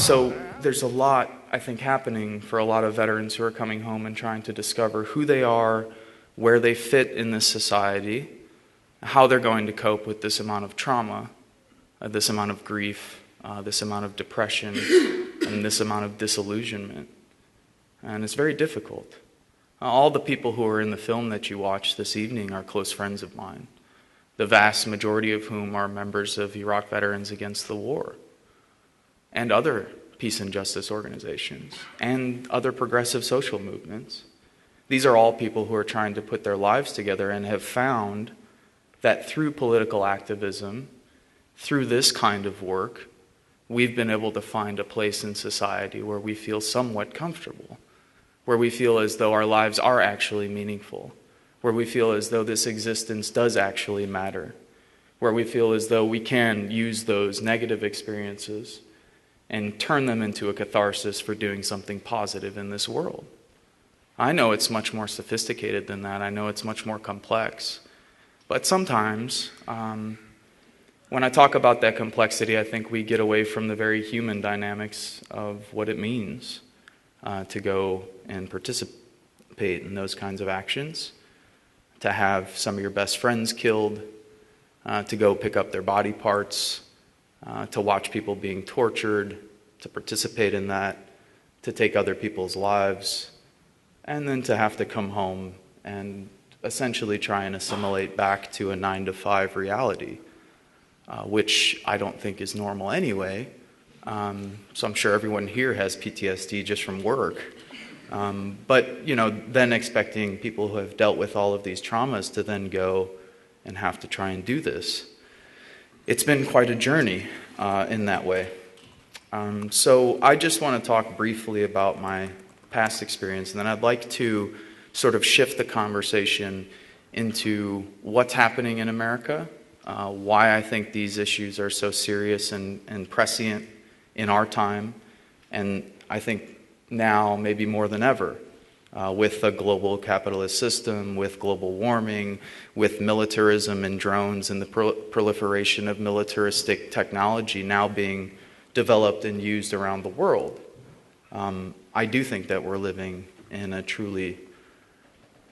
So there's a lot, I think, happening for a lot of veterans who are coming home and trying to discover who they are, where they fit in this society, how they're going to cope with this amount of trauma, this amount of grief, this amount of depression, and this amount of disillusionment. And it's very difficult. All the people who are in the film that you watched this evening are close friends of mine, the vast majority of whom are members of Iraq Veterans Against the War and other peace and justice organizations and other progressive social movements. These are all people who are trying to put their lives together and have found that through political activism, through this kind of work, we've been able to find a place in society where we feel somewhat comfortable, where we feel as though our lives are actually meaningful, where we feel as though this existence does actually matter, where we feel as though we can use those negative experiences and turn them into a catharsis for doing something positive in this world. I know it's much more sophisticated than that. I know it's much more complex. But sometimes, when I talk about that complexity, I think we get away from the very human dynamics of what it means to go and participate in those kinds of actions, to have some of your best friends killed, to go pick up their body parts, to watch people being tortured, to participate in that, to take other people's lives, and then to have to come home and essentially try and assimilate back to a 9-to-5 reality, which I don't think is normal anyway. So I'm sure everyone here has PTSD just from work. But, then expecting people who have dealt with all of these traumas to then go and have to try and do this. It's been quite a journey in that way. So I just want to talk briefly about my past experience, and then I'd like to sort of shift the conversation into what's happening in America, why I think these issues are so serious and prescient in our time, and I think now maybe more than ever, with a global capitalist system, with global warming, with militarism and drones and the proliferation of militaristic technology now being developed and used around the world. I do think that we're living in a truly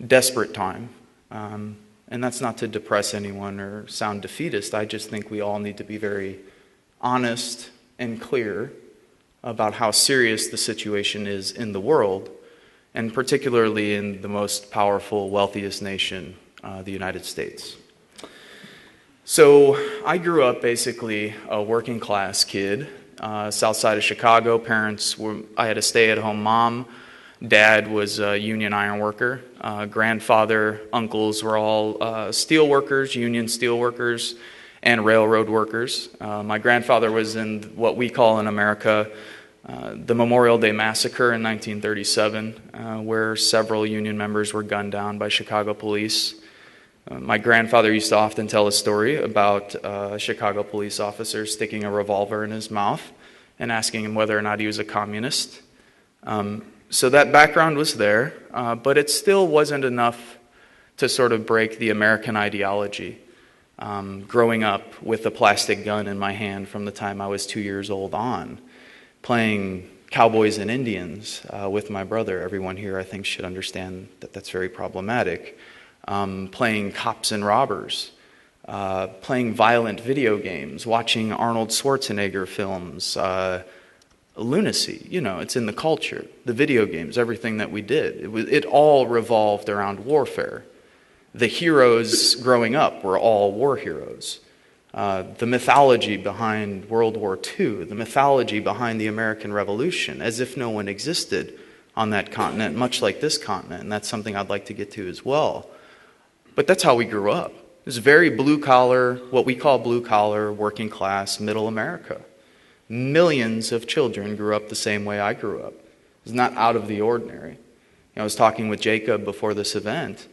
desperate time. And that's not to depress anyone or sound defeatist. I just think we all need to be very honest and clear about how serious the situation is in the world, and particularly in the most powerful, wealthiest nation, the United States. So I grew up basically a working class kid, south side of Chicago. I had a stay-at-home mom. Dad was a union iron worker. Grandfather, uncles were all steel workers, union steel workers, and railroad workers. My grandfather was in what we call in America the Memorial Day Massacre in 1937, where several union members were gunned down by Chicago police. My grandfather used to often tell a story about a Chicago police officer sticking a revolver in his mouth and asking him whether or not he was a communist. So that background was there, but it still wasn't enough to sort of break the American ideology. Growing up with a plastic gun in my hand from the time I was 2 years old on, playing cowboys and Indians with my brother. Everyone here, I think, should understand that that's very problematic. Playing cops and robbers, playing violent video games, watching Arnold Schwarzenegger films, lunacy, it's in the culture, the video games, everything that we did. It all revolved around warfare. The heroes growing up were all war heroes. The mythology behind World War II, the mythology behind the American Revolution, as if no one existed on that continent, much like this continent, and that's something I'd like to get to as well. But that's how we grew up. It was very blue-collar, what we call blue-collar, working-class, middle America. Millions of children grew up the same way I grew up. It was not out of the ordinary. I was talking with Jacob before this event.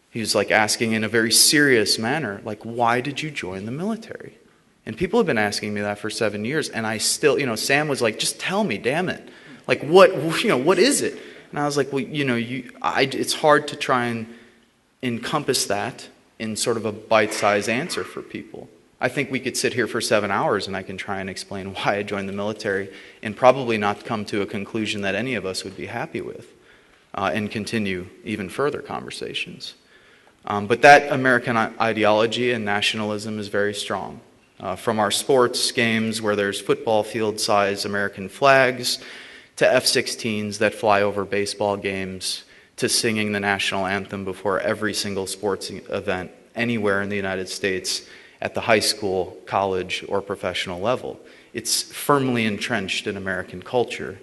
He was asking in a very serious manner, why did you join the military? And people have been asking me that for 7 years, and I still, Sam was like, just tell me, damn it. What is it? And I was like, well, it's hard to try and encompass that in sort of a bite-sized answer for people. I think we could sit here for 7 hours and I can try and explain why I joined the military and probably not come to a conclusion that any of us would be happy with and continue even further conversations. But that American ideology and nationalism is very strong. From our sports games where there's football field-size American flags to F-16s that fly over baseball games to singing the national anthem before every single sports event anywhere in the United States at the high school, college, or professional level. It's firmly entrenched in American culture.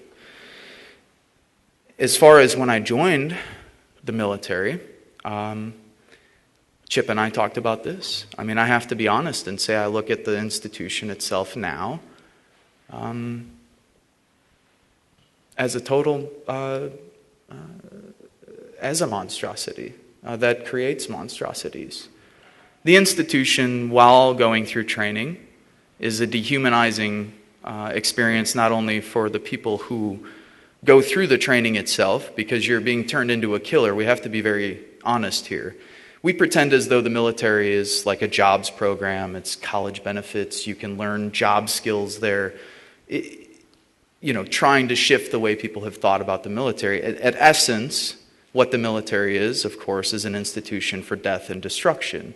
As far as when I joined the military, Chip and I talked about this. I mean, I have to be honest and say I look at the institution itself now as a total, as a monstrosity that creates monstrosities. The institution, while going through training, is a dehumanizing experience not only for the people who go through the training itself, because you're being turned into a killer. We have to be very honest here. We pretend as though the military is like a jobs program. It's college benefits. You can learn job skills there. Trying to shift the way people have thought about the military. At essence, what the military is, of course, is an institution for death and destruction.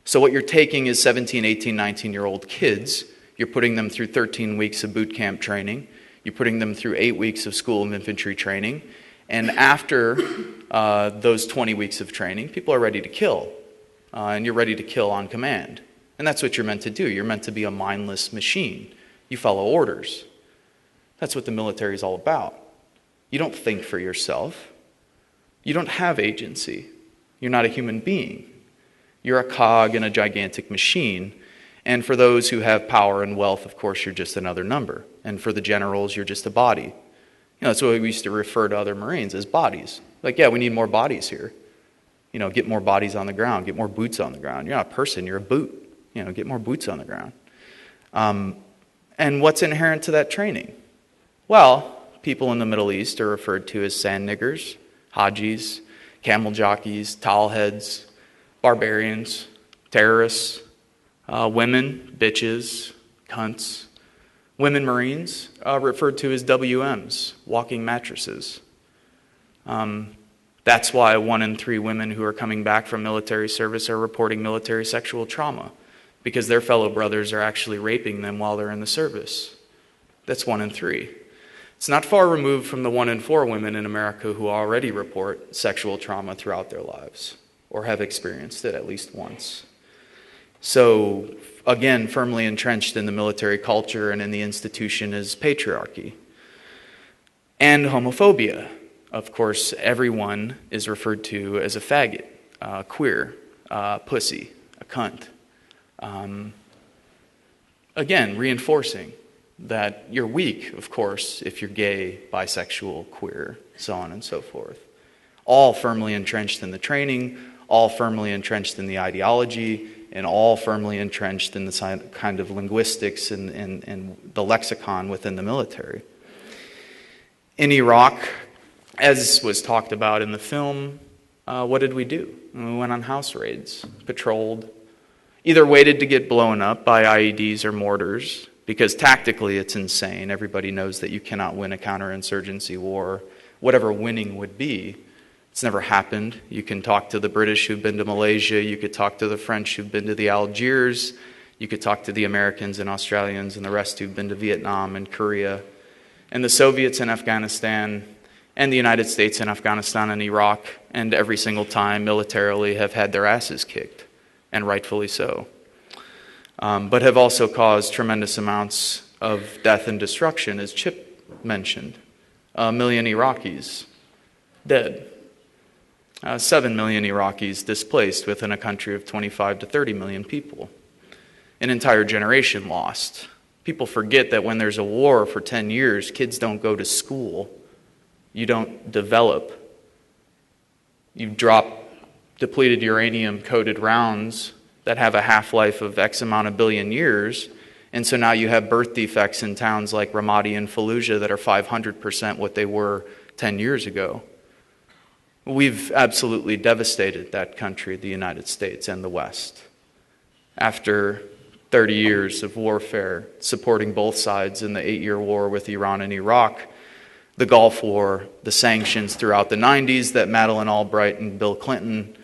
So what you're taking is 17, 18, 19-year-old kids. You're putting them through 13 weeks of boot camp training. You're putting them through 8 weeks of school of infantry training. And after those 20 weeks of training, people are ready to kill. And you're ready to kill on command. And that's what you're meant to do. You're meant to be a mindless machine. You follow orders. That's what the military is all about. You don't think for yourself. You don't have agency. You're not a human being. You're a cog in a gigantic machine. And for those who have power and wealth, of course, you're just another number. And for the generals, you're just a body. That's what we used to refer to other Marines as bodies. Like, yeah, we need more bodies here. Get more bodies on the ground. Get more boots on the ground. You're not a person, you're a boot. Get more boots on the ground. And what's inherent to that training? Well, people in the Middle East are referred to as sand niggers, hajis, camel jockeys, towel heads, barbarians, terrorists, women, bitches, cunts. Women Marines referred to as WMs, walking mattresses. That's why 1 in 3 women who are coming back from military service are reporting military sexual trauma, because their fellow brothers are actually raping them while they're in the service. That's 1 in 3. It's not far removed from the 1 in 4 women in America who already report sexual trauma throughout their lives, or have experienced it at least once. So, again, firmly entrenched in the military culture and in the institution is patriarchy. And homophobia. Of course, everyone is referred to as a faggot, queer, pussy, a cunt. Again, reinforcing that you're weak, of course, if you're gay, bisexual, queer, so on and so forth. All firmly entrenched in the training, all firmly entrenched in the ideology, and all firmly entrenched in the kind of linguistics and the lexicon within the military. In Iraq, as was talked about in the film, what did we do? We went on house raids, patrolled, either waited to get blown up by IEDs or mortars, because tactically it's insane. Everybody knows that you cannot win a counterinsurgency war, whatever winning would be. It's never happened. You can talk to the British who've been to Malaysia. You could talk to the French who've been to the Algiers. You could talk to the Americans and Australians and the rest who've been to Vietnam and Korea. And the Soviets in Afghanistan and the United States in Afghanistan and Iraq, and every single time militarily have had their asses kicked, and rightfully so. But have also caused tremendous amounts of death and destruction, as Chip mentioned. 1 million Iraqis dead. 7 million Iraqis displaced within a country of 25 to 30 million people. An entire generation lost. People forget that when there's a war for 10 years, kids don't go to school. You don't develop. You drop depleted uranium-coated rounds that have a half-life of X amount of billion years, and so now you have birth defects in towns like Ramadi and Fallujah that are 500% what they were 10 years ago. We've absolutely devastated that country, the United States and the West. After 30 years of warfare, supporting both sides in the 8-year war with Iran and Iraq, the Gulf War, the sanctions throughout the 90s that Madeleine Albright and Bill Clinton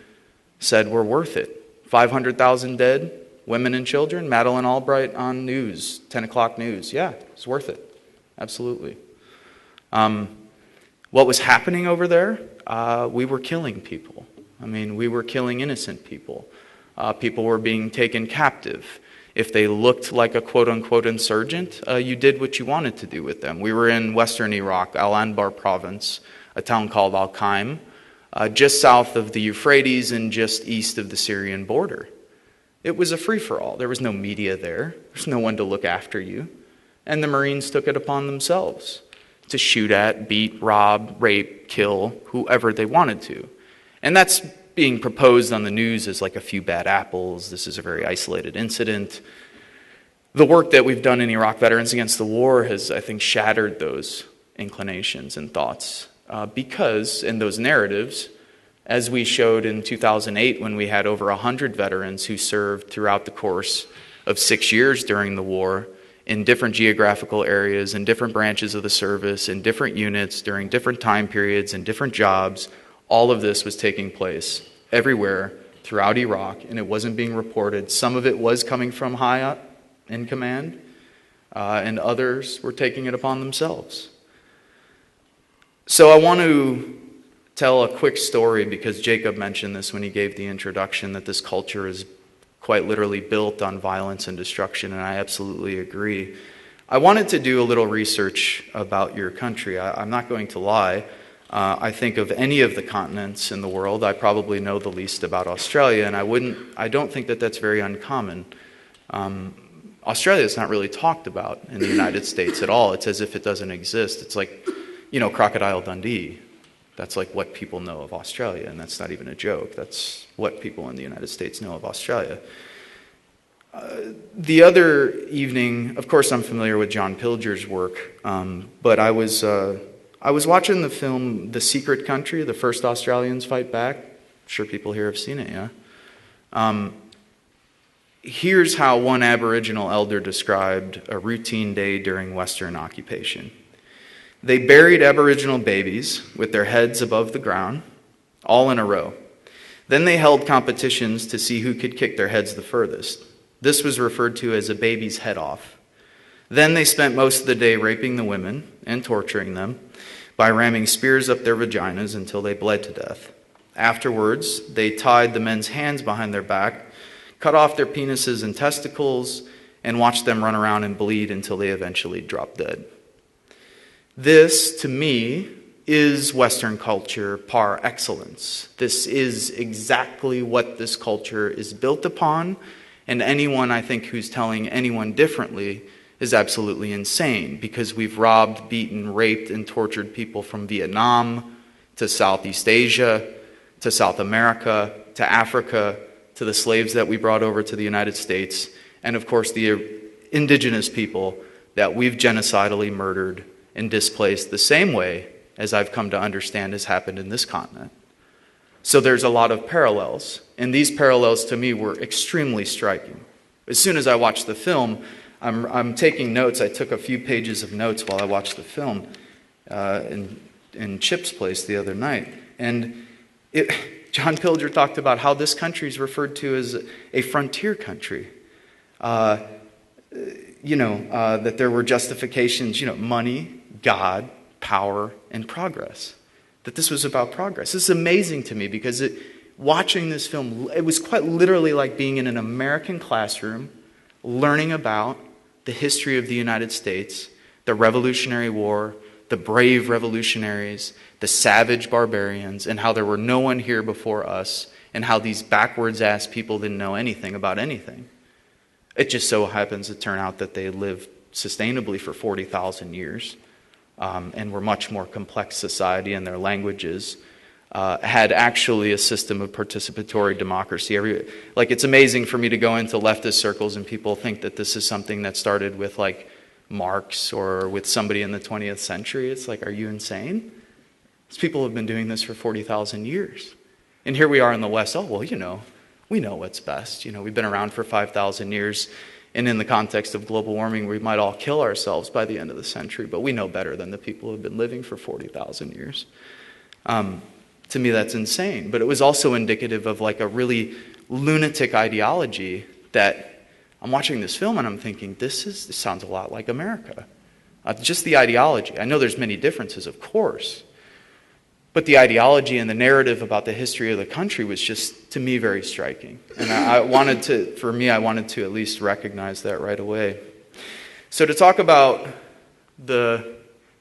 said were worth it. 500,000 dead, women and children, Madeleine Albright on news, 10 o'clock news. Yeah, it's worth it. Absolutely. What was happening over there? We were killing people. I mean, we were killing innocent people. People were being taken captive. If they looked like a quote-unquote insurgent, you did what you wanted to do with them. We were in western Iraq, Al-Anbar province, a town called Al-Qaim, just south of the Euphrates and just east of the Syrian border. It was a free-for-all. There was no media there. There's no one to look after you. And the Marines took it upon themselves to shoot at, beat, rob, rape, kill whoever they wanted to. And that's being proposed on the news as like a few bad apples. This is a very isolated incident. The work that we've done in Iraq Veterans Against the War has, I think, shattered those inclinations and thoughts because in those narratives, as we showed in 2008 when we had over 100 veterans who served throughout the course of 6 years during the war in different geographical areas, in different branches of the service, in different units, during different time periods, and different jobs, all of this was taking place everywhere throughout Iraq, and it wasn't being reported. Some of it was coming from high up in command, and others were taking it upon themselves. So I want to tell a quick story because Jacob mentioned this when he gave the introduction, that this culture is quite literally built on violence and destruction, and I absolutely agree. I wanted to do a little research about your country. I'm not going to lie. I think of any of the continents in the world, I probably know the least about Australia, and I don't think that that's very uncommon. Australia is not really talked about in the United States at all. It's as if it doesn't exist. It's like, Crocodile Dundee. That's like what people know of Australia, and that's not even a joke. That's what people in the United States know of Australia. The other evening, of course I'm familiar with John Pilger's work, but I was watching the film The Secret Country, The First Australians Fight Back. I'm sure people here have seen it, yeah? Here's how one Aboriginal elder described a routine day during Western occupation. They buried Aboriginal babies with their heads above the ground, all in a row. Then they held competitions to see who could kick their heads the furthest. This was referred to as a baby's head off. Then they spent most of the day raping the women and torturing them by ramming spears up their vaginas until they bled to death. Afterwards, they tied the men's hands behind their back, cut off their penises and testicles, and watched them run around and bleed until they eventually dropped dead. This, to me, is Western culture par excellence. This is exactly what this culture is built upon, and anyone, I think, who's telling anyone differently is absolutely insane, because we've robbed, beaten, raped, and tortured people from Vietnam to Southeast Asia, to South America, to Africa, to the slaves that we brought over to the United States, and of course the indigenous people that we've genocidally murdered and displaced the same way as I've come to understand has happened in this continent. So there's a lot of parallels, and these parallels to me were extremely striking. As soon as I watched the film, I'm taking notes. I took a few pages of notes while I watched the film in Chip's place the other night. And John Pilger talked about how this country is referred to as a frontier country. That there were justifications, money, God, power, and progress. That this was about progress. This is amazing to me because watching this film, it was quite literally like being in an American classroom, learning about the history of the United States, the Revolutionary War, the brave revolutionaries, the savage barbarians, and how there were no one here before us, and how these backwards-ass people didn't know anything about anything. It just so happens to turn out that they lived sustainably for 40,000 years, and were much more complex society, and their languages had actually a system of participatory democracy. It's amazing for me to go into leftist circles and people think that this is something that started with Marx or with somebody in the 20th century. It's like, are you insane? These people have been doing this for 40,000 years. And here we are in the West, we know what's best. We've been around for 5,000 years. And in the context of global warming, we might all kill ourselves by the end of the century, but we know better than the people who have been living for 40,000 years. To me, that's insane. But it was also indicative of like a really lunatic ideology that I'm watching this film and I'm thinking, this sounds a lot like America. Just the ideology. I know there's many differences, of course. But the ideology and the narrative about the history of the country was just, to me, very striking. And I wanted to at least recognize that right away. So to talk about the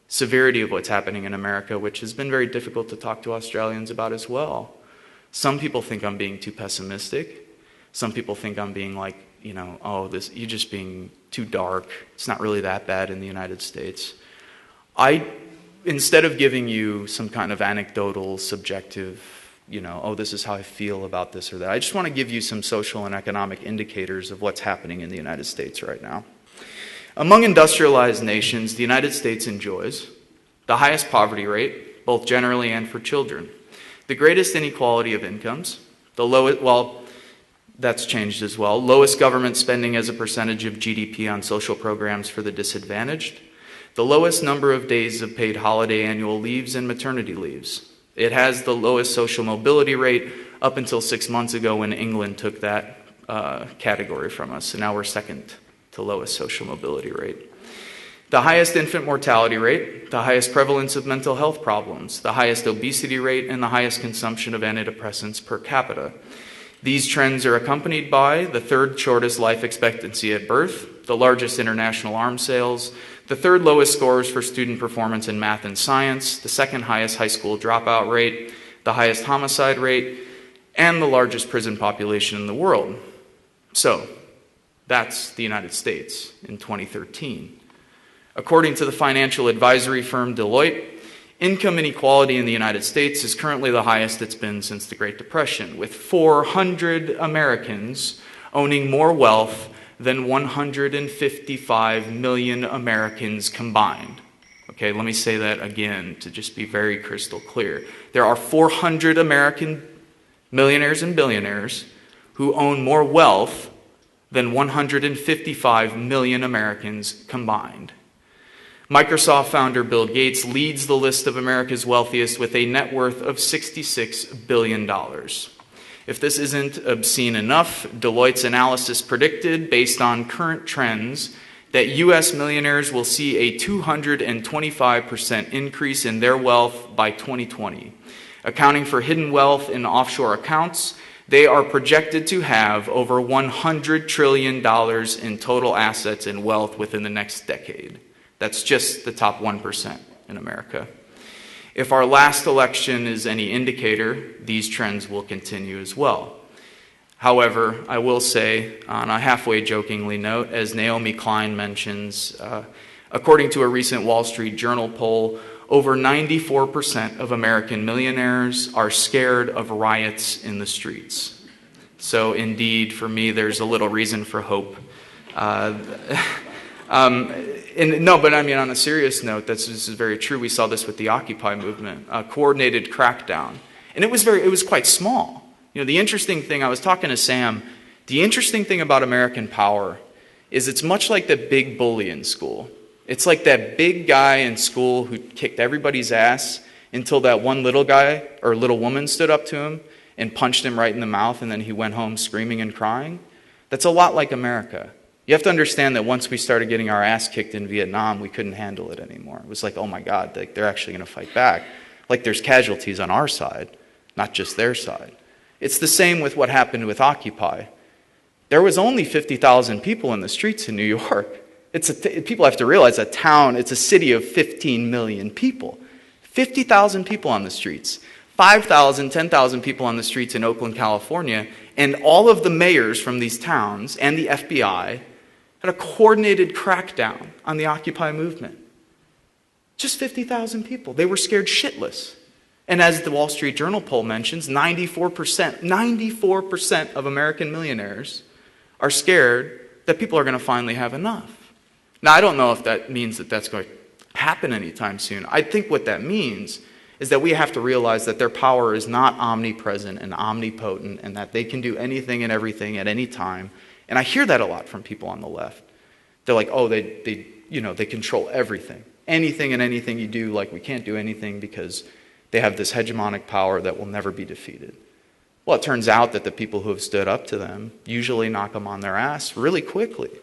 severity of what's happening in America, which has been very difficult to talk to Australians about as well. Some people think I'm being too pessimistic. Some people think I'm being like, you're just being too dark. It's not really that bad in the United States. Instead of giving you some kind of anecdotal, subjective, this is how I feel about this or that, I just want to give you some social and economic indicators of what's happening in the United States right now. Among industrialized nations, the United States enjoys the highest poverty rate, both generally and for children, the greatest inequality of incomes, the lowest, that's changed as well, lowest government spending as a percentage of GDP on social programs for the disadvantaged, the lowest number of days of paid holiday annual leaves and maternity leaves. It has the lowest social mobility rate up until 6 months ago when England took that category from us, and now we're second to lowest social mobility rate. The highest infant mortality rate, the highest prevalence of mental health problems, the highest obesity rate, and the highest consumption of antidepressants per capita. These trends are accompanied by the third shortest life expectancy at birth, the largest international arms sales, the third lowest scores for student performance in math and science, the second highest high school dropout rate, the highest homicide rate, and the largest prison population in the world. So, that's the United States in 2013. According to the financial advisory firm Deloitte, income inequality in the United States is currently the highest it's been since the Great Depression, with 400 Americans owning more wealth than 155 million Americans combined. Okay, let me say that again to just be very crystal clear. There are 400 American millionaires and billionaires who own more wealth than 155 million Americans combined. Microsoft founder Bill Gates leads the list of America's wealthiest with a net worth of $66 billion. If this isn't obscene enough, Deloitte's analysis predicted, based on current trends, that U.S. millionaires will see a 225% increase in their wealth by 2020. Accounting for hidden wealth in offshore accounts, they are projected to have over $100 trillion in total assets and wealth within the next decade. That's just the top 1% in America. If our last election is any indicator, these trends will continue as well. However, I will say, on a halfway jokingly note, as Naomi Klein mentions, according to a recent Wall Street Journal poll, over 94% of American millionaires are scared of riots in the streets. So indeed, for me, there's a little reason for hope. But I mean, on a serious note, this is very true. We saw this with the Occupy movement, a coordinated crackdown. And it was quite small. The interesting thing, I was talking to Sam, the interesting thing about American power is it's much like the big bully in school. It's like that big guy in school who kicked everybody's ass until that one little guy or little woman stood up to him and punched him right in the mouth, and then he went home screaming and crying. That's a lot like America. You have to understand that once we started getting our ass kicked in Vietnam, we couldn't handle it anymore. It was like, oh my God, they're actually going to fight back. Like there's casualties on our side, not just their side. It's the same with what happened with Occupy. There was only 50,000 people in the streets in New York. People have to realize it's a city of 15 million people. 50,000 people on the streets. 5,000, 10,000 people on the streets in Oakland, California, and all of the mayors from these towns and the FBI had a coordinated crackdown on the Occupy movement. Just 50,000 people. They were scared shitless. And as the Wall Street Journal poll mentions, 94% of American millionaires are scared that people are going to finally have enough. Now, I don't know if that means that that's going to happen anytime soon. I think what that means is that we have to realize that their power is not omnipresent and omnipotent, and that they can do anything and everything at any time, And I hear that a lot from people on the left. They're like, oh, they control everything. Anything and anything you do, like we can't do anything because they have this hegemonic power that will never be defeated. Well, it turns out that the people who have stood up to them usually knock them on their ass really quickly. They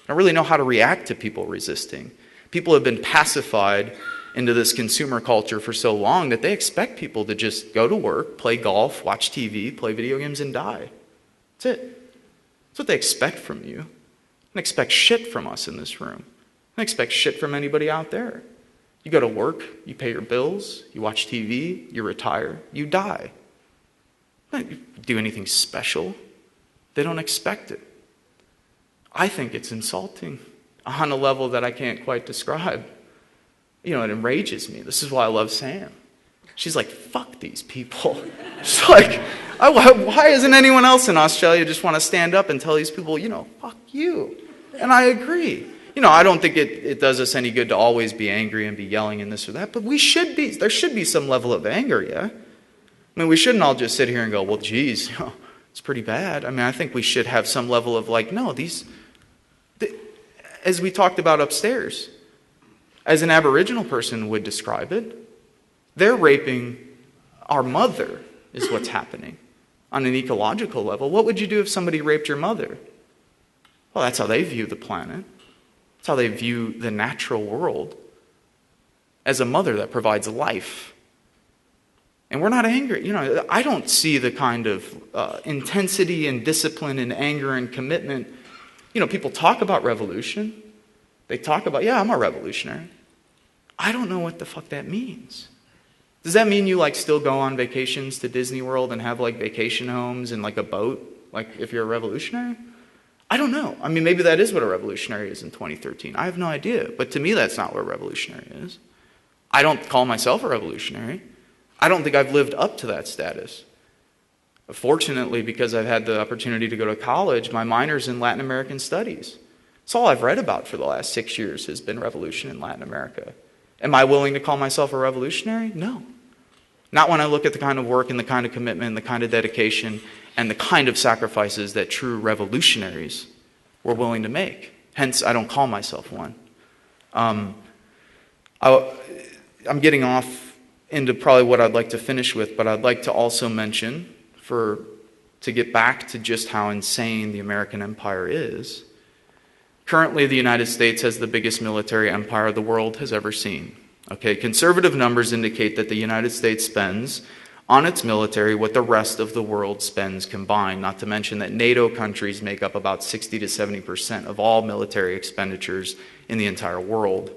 don't really know how to react to people resisting. People have been pacified into this consumer culture for so long that they expect people to just go to work, play golf, watch TV, play video games, and die. That's it. That's what they expect from you. They expect shit from us in this room. They expect shit from anybody out there. You go to work, you pay your bills, you watch TV, you retire, you die. You don't do anything special. They don't expect it. I think it's insulting on a level that I can't quite describe. You know, it enrages me. This is why I love Sam. She's like, fuck these people. She's like, why isn't anyone else in Australia just want to stand up and tell these people, fuck you? And I agree. I don't think it does us any good to always be angry and be yelling and this or that, but there should be some level of anger, yeah? I mean, we shouldn't all just sit here and go, well, geez, it's pretty bad. I mean, I think we should have some level of as we talked about upstairs, as an Aboriginal person would describe it, they're raping our mother is what's happening on an ecological level. What would you do if somebody raped your mother? Well, that's how they view the planet. That's how they view the natural world, as a mother that provides life. And we're not angry. I don't see the kind of intensity and discipline and anger and commitment. People talk about revolution. They talk about, I'm a revolutionary. I don't know what the fuck that means. Does that mean you still go on vacations to Disney World and have vacation homes and a boat, if you're a revolutionary? I don't know. I mean, maybe that is what a revolutionary is in 2013. I have no idea. But to me, that's not what a revolutionary is. I don't call myself a revolutionary. I don't think I've lived up to that status. Fortunately, because I've had the opportunity to go to college, my minor's in Latin American studies. That's all I've read about for the last 6 years has been revolution in Latin America. Am I willing to call myself a revolutionary? No. Not when I look at the kind of work and the kind of commitment and the kind of dedication and the kind of sacrifices that true revolutionaries were willing to make. Hence, I don't call myself one. I'm getting off into probably what I'd like to finish with, but I'd like to also mention, to get back to just how insane the American empire is. Currently, the United States has the biggest military empire the world has ever seen. Okay, conservative numbers indicate that the United States spends on its military what the rest of the world spends combined, not to mention that NATO countries make up about 60 to 70% of all military expenditures in the entire world.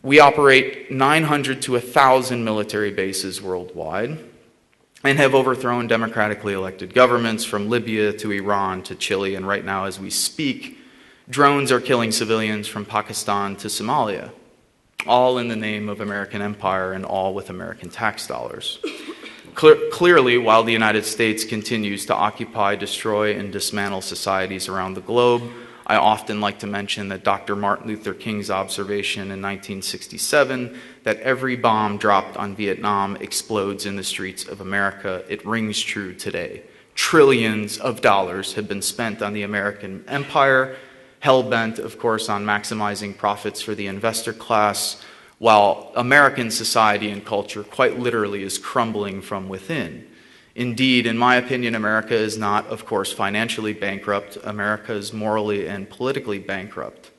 We operate 900 to 1,000 military bases worldwide and have overthrown democratically elected governments from Libya to Iran to Chile, and right now as we speak, drones are killing civilians from Pakistan to Somalia, all in the name of American empire and all with American tax dollars. Clearly, while the United States continues to occupy, destroy, and dismantle societies around the globe, I often like to mention that Dr. Martin Luther King's observation in 1967 that every bomb dropped on Vietnam explodes in the streets of America, it rings true today. Trillions of dollars have been spent on the American empire, hell-bent, of course, on maximizing profits for the investor class, while American society and culture quite literally is crumbling from within. Indeed, in my opinion, America is not, of course, financially bankrupt. America is morally and politically bankrupt.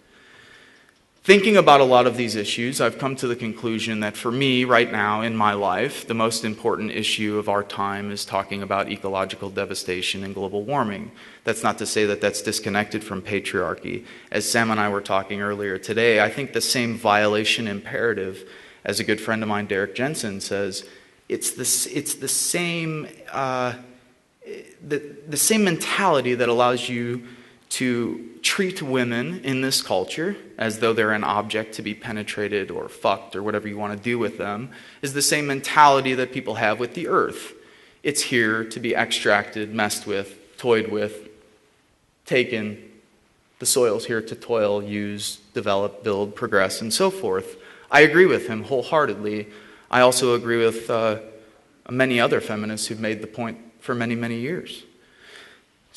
Thinking about a lot of these issues, I've come to the conclusion that for me, right now in my life, the most important issue of our time is talking about ecological devastation and global warming. That's not to say that that's disconnected from patriarchy. As Sam and I were talking earlier today, I think the same violation imperative, as a good friend of mine, Derek Jensen, says, it's the same mentality that allows you to treat women in this culture as though they're an object to be penetrated or fucked or whatever you want to do with them, is the same mentality that people have with the earth. It's here to be extracted, messed with, toyed with, taken. The soil's here to toil, use, develop, build, progress, and so forth. I agree with him wholeheartedly. I also agree with many other feminists who've made the point for many, many years.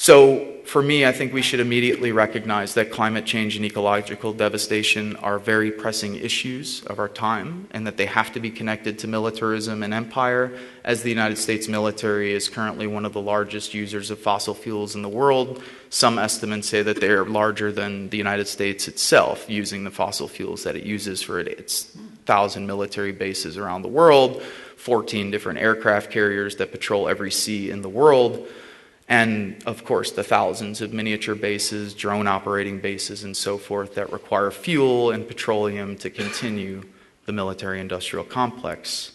So for me, I think we should immediately recognize that climate change and ecological devastation are very pressing issues of our time, and that they have to be connected to militarism and empire, as the United States military is currently one of the largest users of fossil fuels in the world. Some estimates say that they are larger than the United States itself, using the fossil fuels that it uses for its 1,000 military bases around the world, 14 different aircraft carriers that patrol every sea in the world, and, of course, the thousands of miniature bases, drone operating bases, and so forth that require fuel and petroleum to continue the military-industrial complex.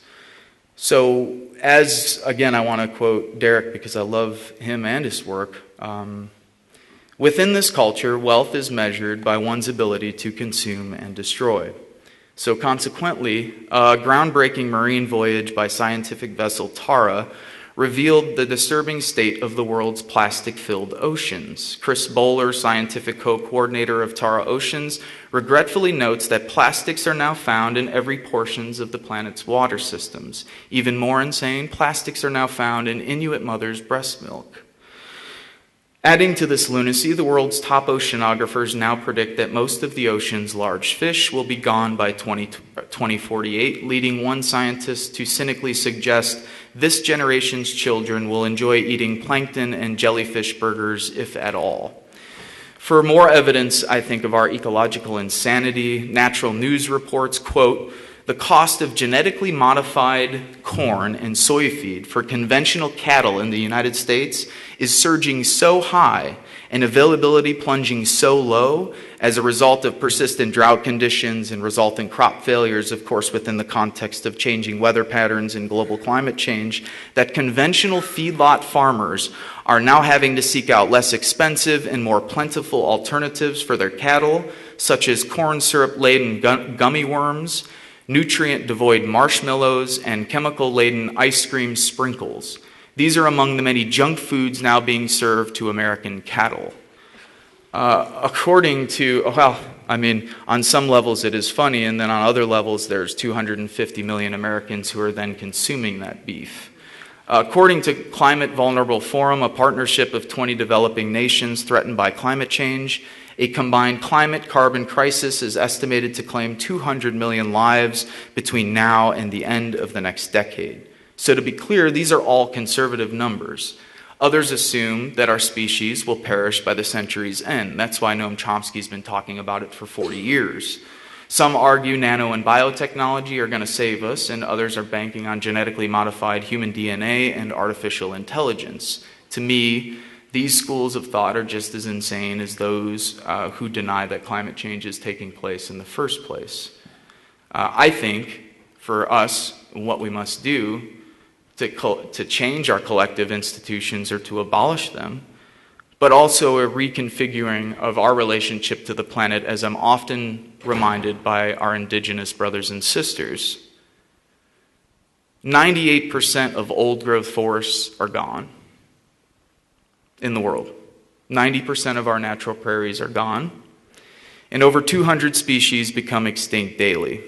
So, again, I want to quote Derek because I love him and his work. Within this culture, wealth is measured by one's ability to consume and destroy. So consequently, a groundbreaking marine voyage by scientific vessel Tara revealed the disturbing state of the world's plastic-filled oceans. Chris Bowler, scientific co-coordinator of Tara Oceans, regretfully notes that plastics are now found in every portion of the planet's water systems. Even more insane, plastics are now found in Inuit mothers' breast milk. Adding to this lunacy, the world's top oceanographers now predict that most of the ocean's large fish will be gone by 2048, leading one scientist to cynically suggest this generation's children will enjoy eating plankton and jellyfish burgers, if at all. For more evidence, I think, of our ecological insanity, Natural News reports, quote, "The cost of genetically modified corn and soy feed for conventional cattle in the United States is surging so high and availability plunging so low as a result of persistent drought conditions and resulting crop failures, of course, within the context of changing weather patterns and global climate change, that conventional feedlot farmers are now having to seek out less expensive and more plentiful alternatives for their cattle, such as corn syrup-laden gummy worms, nutrient-devoid marshmallows, and chemical-laden ice cream sprinkles. These are among the many junk foods now being served to American cattle." According to, on some levels it is funny, and then on other levels there's 250 million Americans who are then consuming that beef. According to Climate Vulnerable Forum, a partnership of 20 developing nations threatened by climate change, a combined climate-carbon crisis is estimated to claim 200 million lives between now and the end of the next decade. So to be clear, these are all conservative numbers. Others assume that our species will perish by the century's end. That's why Noam Chomsky's been talking about it for 40 years. Some argue nano and biotechnology are going to save us, and others are banking on genetically modified human DNA and artificial intelligence. To me, these schools of thought are just as insane as those who deny that climate change is taking place in the first place. I think, for us, what we must do to change our collective institutions or to abolish them, but also a reconfiguring of our relationship to the planet, as I'm often reminded by our indigenous brothers and sisters. 98% of old-growth forests are gone in the world. 90% of our natural prairies are gone, and over 200 species become extinct daily.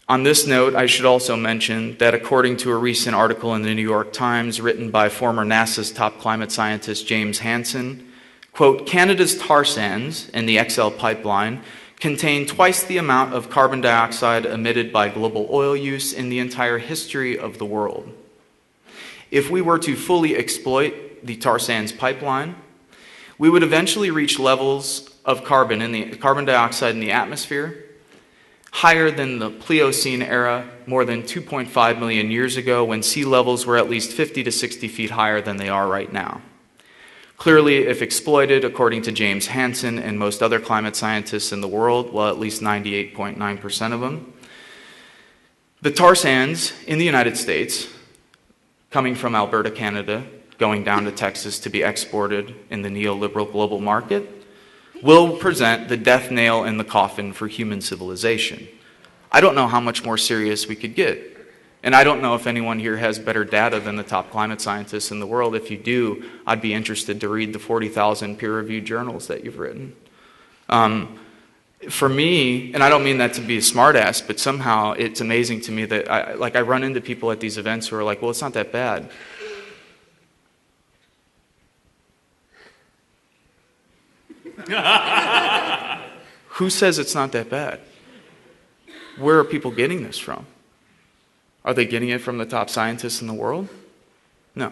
On this note, I should also mention that according to a recent article in the New York Times written by former NASA's top climate scientist James Hansen, quote, "Canada's tar sands in the XL pipeline contain twice the amount of carbon dioxide emitted by global oil use in the entire history of the world. If we were to fully exploit the tar sands pipeline, we would eventually reach levels of carbon dioxide in the atmosphere higher than the Pliocene era, more than 2.5 million years ago, when sea levels were at least 50 to 60 feet higher than they are right now. Clearly, if exploited, according to James Hansen and most other climate scientists in the world, well, at least 98.9% of them, the tar sands in the United States, coming from Alberta, Canada, going down to Texas to be exported in the neoliberal global market, will present the death nail in the coffin for human civilization. I don't know how much more serious we could get. And I don't know if anyone here has better data than the top climate scientists in the world. If you do, I'd be interested to read the 40,000 peer-reviewed journals that you've written. For me, and I don't mean that to be a smartass, but somehow it's amazing to me that I run into people at these events who are like, well, it's not that bad. Who says it's not that bad? Where are people getting this from? Are they getting it from the top scientists in the world? No.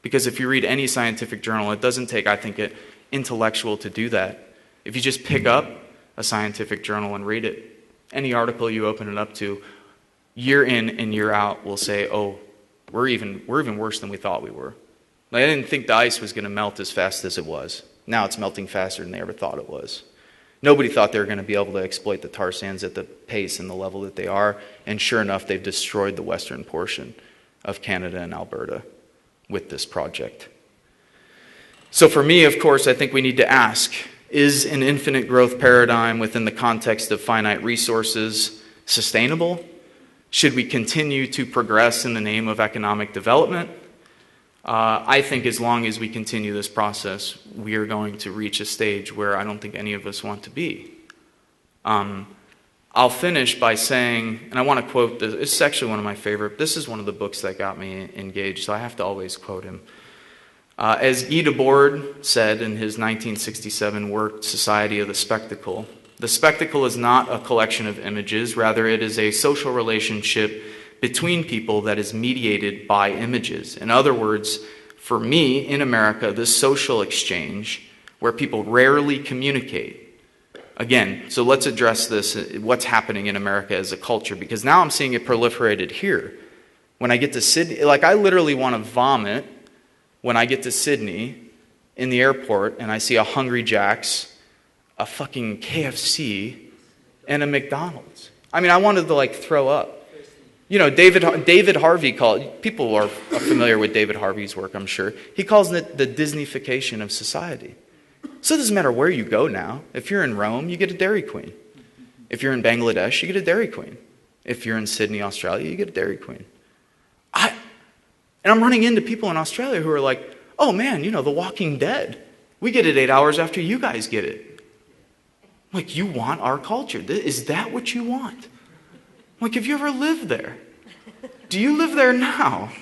Because if you read any scientific journal, it doesn't take, I think, an intellectual to do that. If you just pick up a scientific journal and read it, any article you open it up to, year in and year out will say, oh, we're even worse than we thought we were. Like, I didn't think the ice was going to melt as fast as it was. Now it's melting faster than they ever thought it was. Nobody thought they were going to be able to exploit the tar sands at the pace and the level that they are, and sure enough, they've destroyed the western portion of Canada and Alberta with this project. So for me, of course, I think we need to ask, is an infinite growth paradigm within the context of finite resources sustainable? Should we continue to progress in the name of economic development? I think as long as we continue this process, we are going to reach a stage where I don't think any of us want to be. I'll finish by saying, and I want to quote this, it's actually one of my favorite, this is one of the books that got me engaged, so I have to always quote him. As Guy Debord said in his 1967 work, Society of the Spectacle is not a collection of images, rather it is a social relationship between people that is mediated by images. In other words, for me, in America, this social exchange, where people rarely communicate. Again, so let's address this, what's happening in America as a culture, because now I'm seeing it proliferated here. When I get to Sydney, like I literally want to vomit when I get to Sydney in the airport and I see a Hungry Jack's, a fucking KFC, and a McDonald's. I mean, I wanted to like throw up. You know, David Harvey called, people are familiar with David Harvey's work, I'm sure. He calls it the Disneyfication of society. So it doesn't matter where you go now. If you're in Rome, you get a Dairy Queen. If you're in Bangladesh, you get a Dairy Queen. If you're in Sydney, Australia, you get a Dairy Queen. And I'm running into people in Australia who are like, oh man, you know, The Walking Dead. We get it 8 hours after you guys get it. Like, you want our culture. Is that what you want? Like, have you ever lived there? Do you live there now?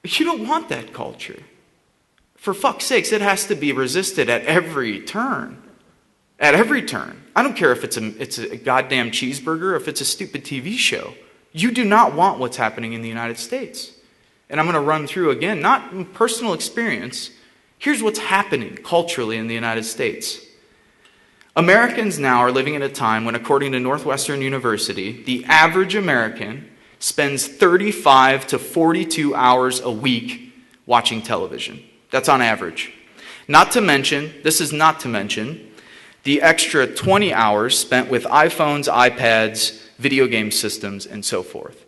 You don't want that culture. For fuck's sakes, it has to be resisted at every turn. At every turn. I don't care if it's a goddamn cheeseburger or if it's a stupid TV show. You do not want what's happening in the United States. And I'm going to run through again, not personal experience. Here's what's happening culturally in the United States. Americans now are living at a time when, according to Northwestern University, the average American spends 35 to 42 hours a week watching television. That's on average. This is not to mention, the extra 20 hours spent with iPhones, iPads, video game systems, and so forth.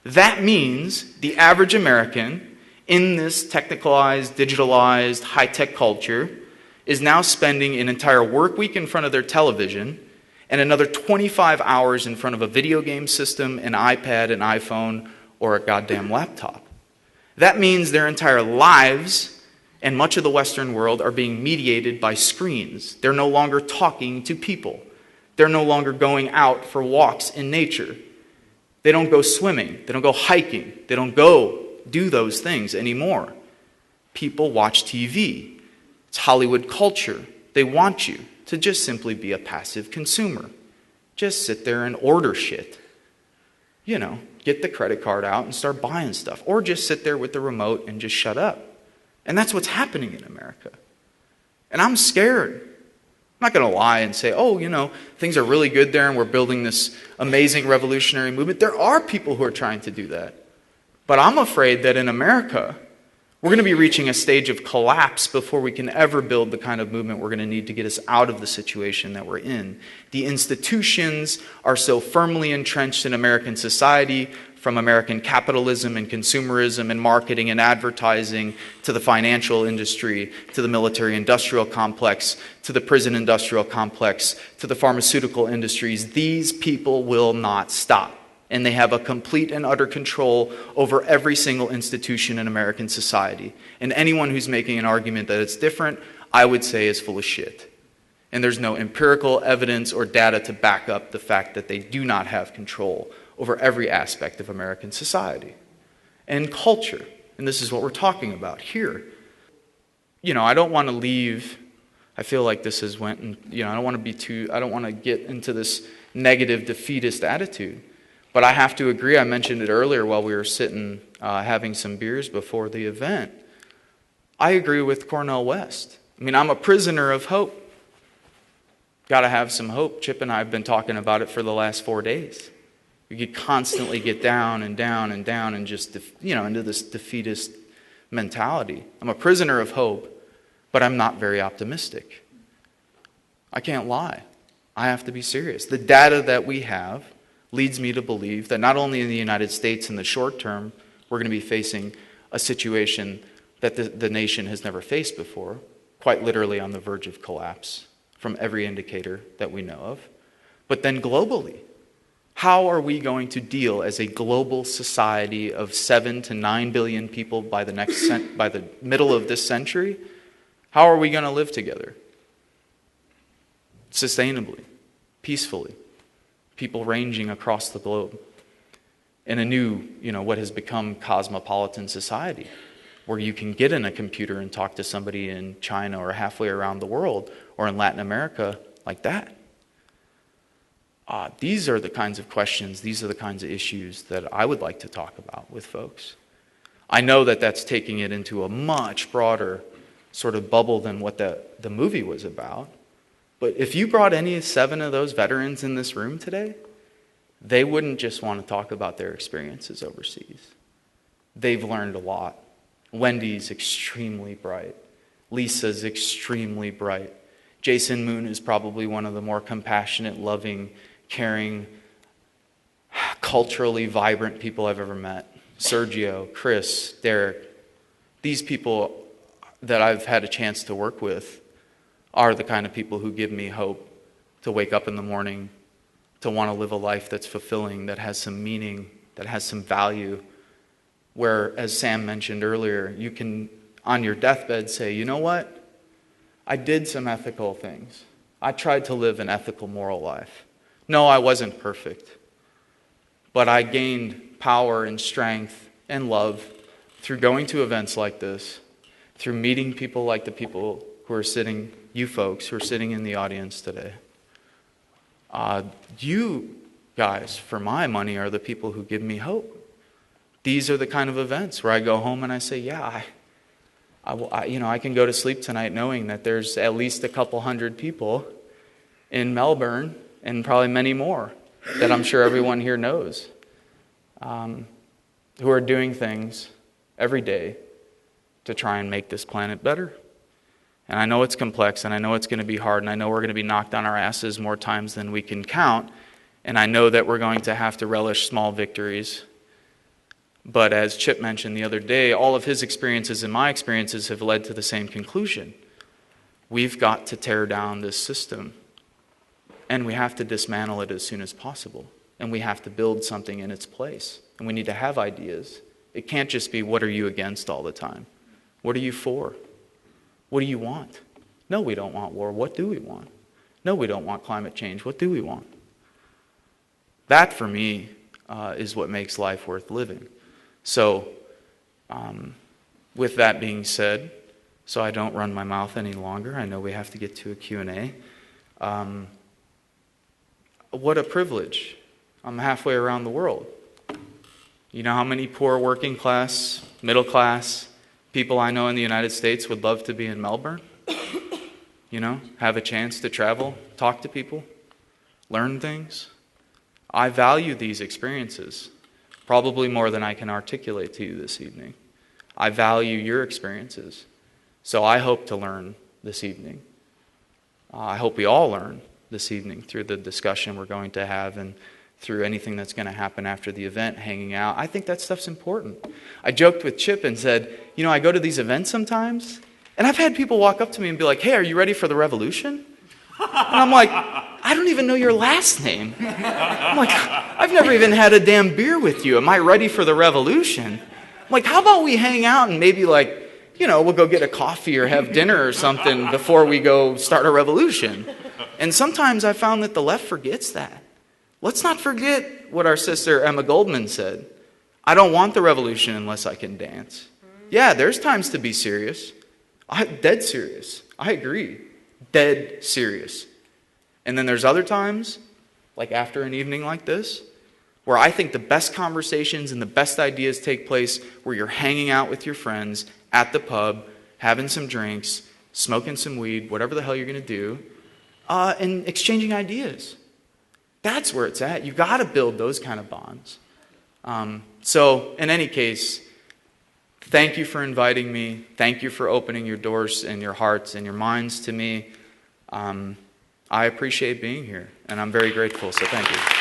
That means the average American in this technicalized, digitalized, high-tech culture is now spending an entire work week in front of their television and another 25 hours in front of a video game system, an iPad, an iPhone, or a goddamn laptop. That means their entire lives and much of the Western world are being mediated by screens. They're no longer talking to people. They're no longer going out for walks in nature. They don't go swimming. They don't go hiking. They don't go do those things anymore. People watch TV. It's Hollywood culture. They want you to just simply be a passive consumer. Just sit there and order shit. You know, get the credit card out and start buying stuff. Or just sit there with the remote and just shut up. And that's what's happening in America. And I'm scared. I'm not going to lie and say, oh, you know, things are really good there and we're building this amazing revolutionary movement. There are people who are trying to do that. But I'm afraid that in America, we're going to be reaching a stage of collapse before we can ever build the kind of movement we're going to need to get us out of the situation that we're in. The institutions are so firmly entrenched in American society, from American capitalism and consumerism and marketing and advertising to the financial industry, to the military-industrial complex, to the prison-industrial complex, to the pharmaceutical industries. These people will not stop. And they have a complete and utter control over every single institution in American society. And anyone who's making an argument that it's different, I would say is full of shit. And there's no empirical evidence or data to back up the fact that they do not have control over every aspect of American society and culture. And this is what we're talking about here. You know, I don't want to leave I feel like this has went, and I don't want to get into this negative defeatist attitude. But I have to agree, I mentioned it earlier while we were sitting having some beers before the event. I agree with Cornel West. I mean, I'm a prisoner of hope. Got to have some hope. Chip and I have been talking about it for the last 4 days. We could constantly get down and down and down and just, into this defeatist mentality. I'm a prisoner of hope, but I'm not very optimistic. I can't lie. I have to be serious. The data that we have leads me to believe that not only in the United States in the short term, we're going to be facing a situation that the nation has never faced before, quite literally on the verge of collapse from every indicator that we know of. But then globally, how are we going to deal as a global society of 7 to 9 billion people by the middle of this century? How are we going to live together? Sustainably, peacefully, people ranging across the globe in a new, what has become cosmopolitan society, where you can get in a computer and talk to somebody in China or halfway around the world or in Latin America like that. These are the kinds of questions, these are the kinds of issues that I would like to talk about with folks. I know that that's taking it into a much broader sort of bubble than what the movie was about. But if you brought any 7 of those veterans in this room today, they wouldn't just want to talk about their experiences overseas. They've learned a lot. Wendy's extremely bright. Lisa's extremely bright. Jason Moon is probably one of the more compassionate, loving, caring, culturally vibrant people I've ever met. Sergio, Chris, Derek. These people that I've had a chance to work with are the kind of people who give me hope to wake up in the morning, to want to live a life that's fulfilling, that has some meaning, that has some value, where, as Sam mentioned earlier, you can, on your deathbed, say, you know what? I did some ethical things. I tried to live an ethical, moral life. No, I wasn't perfect. But I gained power and strength and love through going to events like this, through meeting people like the people who are sitting, you folks who are sitting in the audience today. You guys, for my money, are the people who give me hope. These are the kind of events where I go home and I say, yeah, I can go to sleep tonight knowing that there's at least a couple hundred people in Melbourne, and probably many more, that I'm sure everyone here knows, who are doing things every day to try and make this planet better. And I know it's complex, and I know it's going to be hard, and I know we're going to be knocked on our asses more times than we can count, and I know that we're going to have to relish small victories. But as Chip mentioned the other day, all of his experiences and my experiences have led to the same conclusion. We've got to tear down this system, and we have to dismantle it as soon as possible, and we have to build something in its place, and we need to have ideas. It can't just be, what are you against all the time? What are you for? What do you want? No, we don't want war. What do we want? No, we don't want climate change. What do we want? That, for me, is what makes life worth living. So, with that being said, so I don't run my mouth any longer, I know we have to get to a Q&A. What a privilege. I'm halfway around the world. You know how many poor working class, middle class people I know in the United States would love to be in Melbourne? Have a chance to travel, talk to people, learn things. I value these experiences, probably more than I can articulate to you this evening. I value your experiences. So I hope to learn this evening. I hope we all learn this evening through the discussion we're going to have and through anything that's going to happen after the event, hanging out. I think that stuff's important. I joked with Chip and said, I go to these events sometimes, and I've had people walk up to me and be like, hey, are you ready for the revolution? And I'm like, I don't even know your last name. I'm like, I've never even had a damn beer with you. Am I ready for the revolution? I'm like, how about we hang out and maybe we'll go get a coffee or have dinner or something before we go start a revolution. And sometimes I found that the left forgets that. Let's not forget what our sister Emma Goldman said. I don't want the revolution unless I can dance. Yeah, there's times to be serious. Dead serious. I agree. Dead serious. And then there's other times, like after an evening like this, where I think the best conversations and the best ideas take place where you're hanging out with your friends at the pub, having some drinks, smoking some weed, whatever the hell you're going to do, and exchanging ideas. That's where it's at. You've got to build those kind of bonds. So, in any case, thank you for inviting me. Thank you for opening your doors and your hearts and your minds to me. I appreciate being here, and I'm very grateful, so thank you.